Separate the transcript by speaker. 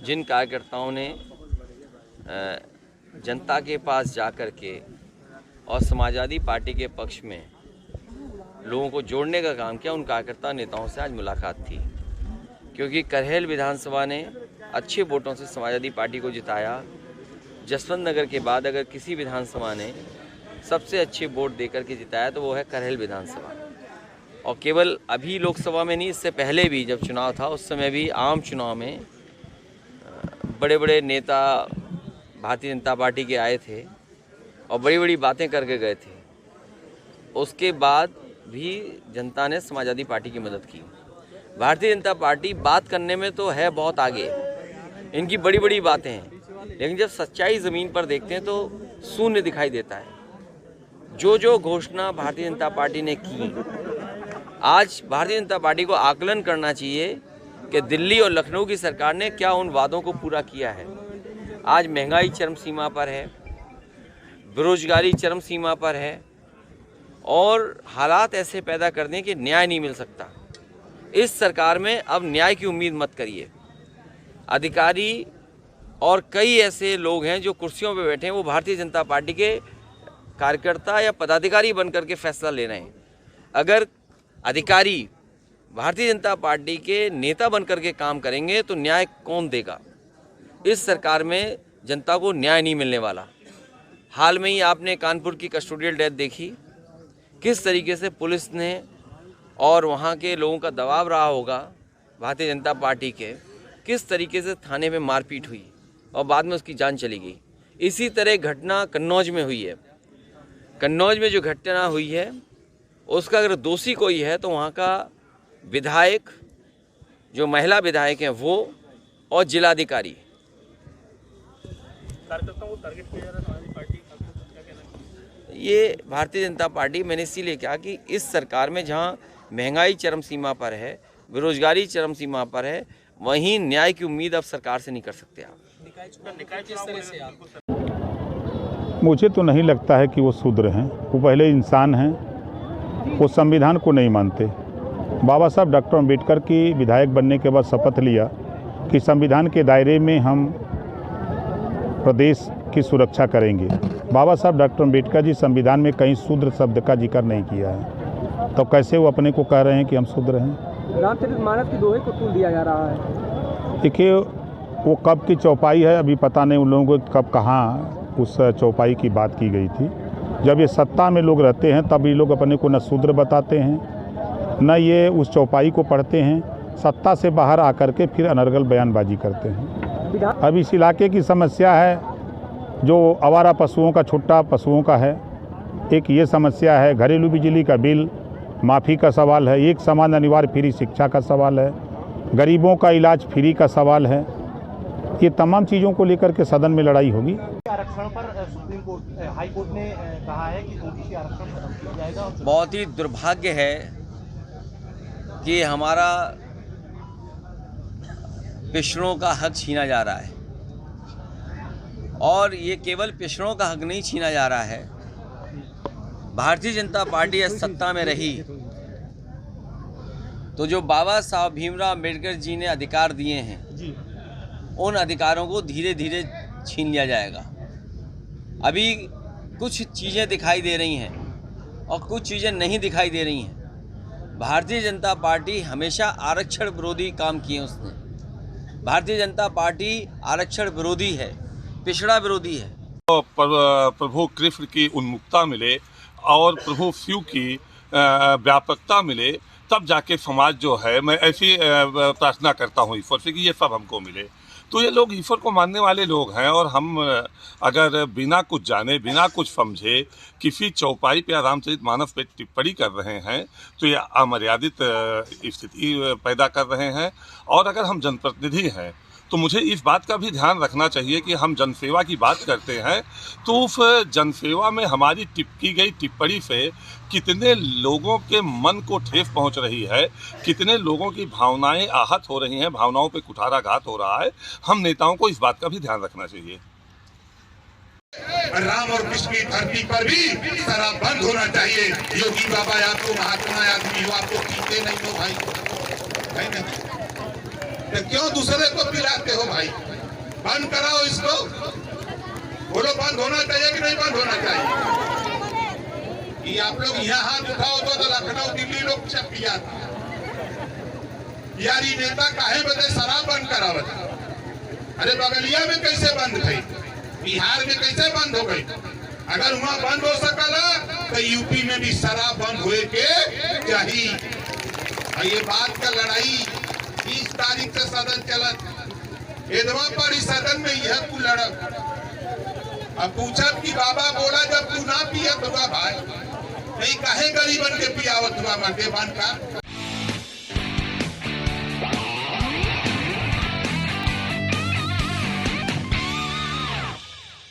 Speaker 1: जिन कार्यकर्ताओं ने जनता के पास जाकर के और समाजवादी पार्टी के पक्ष में लोगों को जोड़ने का काम किया, उन कार्यकर्ता नेताओं से आज मुलाकात थी। क्योंकि करहेल विधानसभा ने अच्छे वोटों से समाजवादी पार्टी को जिताया। जसवंत नगर के बाद अगर किसी विधानसभा ने सबसे अच्छे वोट देकर के जिताया तो वो है करहेल विधानसभा। और केवल अभी लोकसभा में नहीं, इससे पहले भी जब चुनाव था उस समय भी आम चुनाव में बड़े बड़े नेता भारतीय जनता पार्टी के आए थे और बड़ी बड़ी बातें करके गए थे। उसके बाद भी जनता ने समाजवादी पार्टी की मदद की। भारतीय जनता पार्टी बात करने में तो है बहुत आगे, इनकी बड़ी बड़ी बातें हैं, लेकिन जब सच्चाई ज़मीन पर देखते हैं तो शून्य दिखाई देता है। जो घोषणा भारतीय जनता पार्टी ने की, आज भारतीय जनता पार्टी को आकलन करना चाहिए कि दिल्ली और लखनऊ की सरकार ने क्या उन वादों को पूरा किया है। आज महंगाई चरम सीमा पर है, बेरोजगारी चरम सीमा पर है और हालात ऐसे पैदा कर दें कि न्याय नहीं मिल सकता। इस सरकार में अब न्याय की उम्मीद मत करिए। अधिकारी और कई ऐसे लोग हैं जो कुर्सियों पर बैठे हैं, वो भारतीय जनता पार्टी के कार्यकर्ता या पदाधिकारी बनकर के फैसला ले रहे हैं। अगर अधिकारी भारतीय जनता पार्टी के नेता बनकर के काम करेंगे तो न्याय कौन देगा? इस सरकार में जनता को न्याय नहीं मिलने वाला। हाल में ही आपने कानपुर की कस्टोडियल डेथ देखी, किस तरीके से पुलिस ने और वहाँ के लोगों का दबाव रहा होगा भारतीय जनता पार्टी के, किस तरीके से थाने में मारपीट हुई और बाद में उसकी जान चली गई। इसी तरह घटना कन्नौज में हुई है। कन्नौज में जो घटना हुई है उसका अगर दोषी कोई है तो वहाँ का विधायक, जो महिला विधायक हैं वो, और जिलाधिकारी।
Speaker 2: कार्यकर्ताओं को टारगेट किया जा रहा है पार्टी, क्या कहना है?
Speaker 1: ये भारतीय जनता पार्टी, मैंने इसीलिए कहा कि इस सरकार में जहाँ महंगाई चरम सीमा पर है, बेरोजगारी चरम सीमा पर है, वहीं न्याय की उम्मीद अब सरकार से नहीं कर सकते आप।
Speaker 3: मुझे तो नहीं लगता है कि वो शूद्र हैं। वो पहले इंसान हैं, वो संविधान को नहीं मानते। बाबा साहब डॉक्टर अम्बेडकर की विधायक बनने के बाद शपथ लिया कि संविधान के दायरे में हम प्रदेश की सुरक्षा करेंगे। बाबा साहब डॉक्टर अम्बेडकर जी संविधान में कहीं शूद्र शब्द का जिक्र नहीं किया है, तो कैसे वो अपने को कह रहे हैं कि हम शूद्र हैं?
Speaker 4: रामचरितमानस की दोहे को तूल दिया जा रहा है।
Speaker 3: देखिए, वो कब की चौपाई है अभी पता नहीं उन लोगों को, कब कहाँ उस चौपाई की बात की गई थी। जब ये सत्ता में लोग रहते हैं तब ये लोग अपने को न शूद्र बताते हैं, न ये उस चौपाई को पढ़ते हैं। सत्ता से बाहर आकर के फिर अनर्गल बयानबाजी करते हैं। अब इस इलाके की समस्या है जो आवारा पशुओं का, छुट्टा पशुओं का है। एक ये समस्या है, घरेलू बिजली का बिल माफ़ी का सवाल है, एक समान अनिवार्य फ्री शिक्षा का सवाल है, गरीबों का इलाज फ्री का सवाल है। ये तमाम चीज़ों को लेकर के सदन में लड़ाई होगी।
Speaker 2: आरक्षण पर सुप्रीम कोर्ट, हाई कोर्ट ने कहा है कि ओबीसी आरक्षण खत्म किया जाएगा।
Speaker 1: बहुत ही दुर्भाग्य है कि हमारा पिछड़ों का हक छीना जा रहा है, और ये केवल पिछड़ों का हक नहीं छीना जा रहा है। भारतीय जनता पार्टी इस सत्ता में रही तो जो बाबा साहब भीमराव अम्बेडकर जी ने अधिकार दिए हैं, उन अधिकारों को धीरे धीरे छीन लिया जाएगा। अभी कुछ चीज़ें दिखाई दे रही हैं और कुछ चीज़ें नहीं दिखाई दे रही हैं। भारतीय जनता पार्टी हमेशा आरक्षण विरोधी काम किए उसने। भारतीय जनता पार्टी आरक्षण विरोधी है, पिछड़ा विरोधी है।
Speaker 5: प्रभु कृष्ण की उन्मुक्ता मिले और प्रभु शिव की व्यापकता मिले, तब जाके समाज जो है, मैं ऐसी प्रार्थना करता हूँ ईश्वर से कि ये सब हमको मिले। तो ये लोग ईश्वर को मानने वाले लोग हैं, और हम अगर बिना कुछ जाने, बिना कुछ समझे किसी चौपाई पे या रामचरितमानस पे टिप्पणी कर रहे हैं तो ये अमर्यादित स्थिति पैदा कर रहे हैं। और अगर हम जनप्रतिनिधि हैं तो मुझे इस बात का भी ध्यान रखना चाहिए कि हम जनसेवा की बात करते हैं तो उस जनसेवा में हमारी की गई टिप्पणी से कितने लोगों के मन को ठेस पहुंच रही है, कितने लोगों की भावनाएं आहत हो रही हैं, भावनाओं पे कुठाराघात हो रहा है। हम नेताओं को इस बात का भी ध्यान रखना चाहिए।
Speaker 6: राम और कृष्ण की धरती पर भी शराब बंद होना चाहिए। योगी बाबा आपको महात्मा आदमी हो, आपको पीते नहीं हो भाई, है ना? तो क्यों दूसरे को पिलाते हो भाई? बंद कराओ इसको। बोलो बंद होना चाहिए कि नहीं बंद होना चाहिए? कि आप लोग यहाँ हाथ उठाओ तो लखनऊ दिल्ली लोग पिया था यार, ये नेता काहे बदे शराब बंद करावत? अरे बगलिया में कैसे बंद थी, बिहार में कैसे बंद हो गई? अगर वहां बंद हो सकला तो यूपी में भी शराब बंद हुए के चाहिए। ये बात का लड़ाई 20 तारीख से सदन चलत एदवा पर इस सदन में यह तू लड़क। अब पूछब कि बाबा बोला जब तू ना पियत हुआ भाई नहीं काहे गरीबन के पियावत हुआ मर्दे बन का।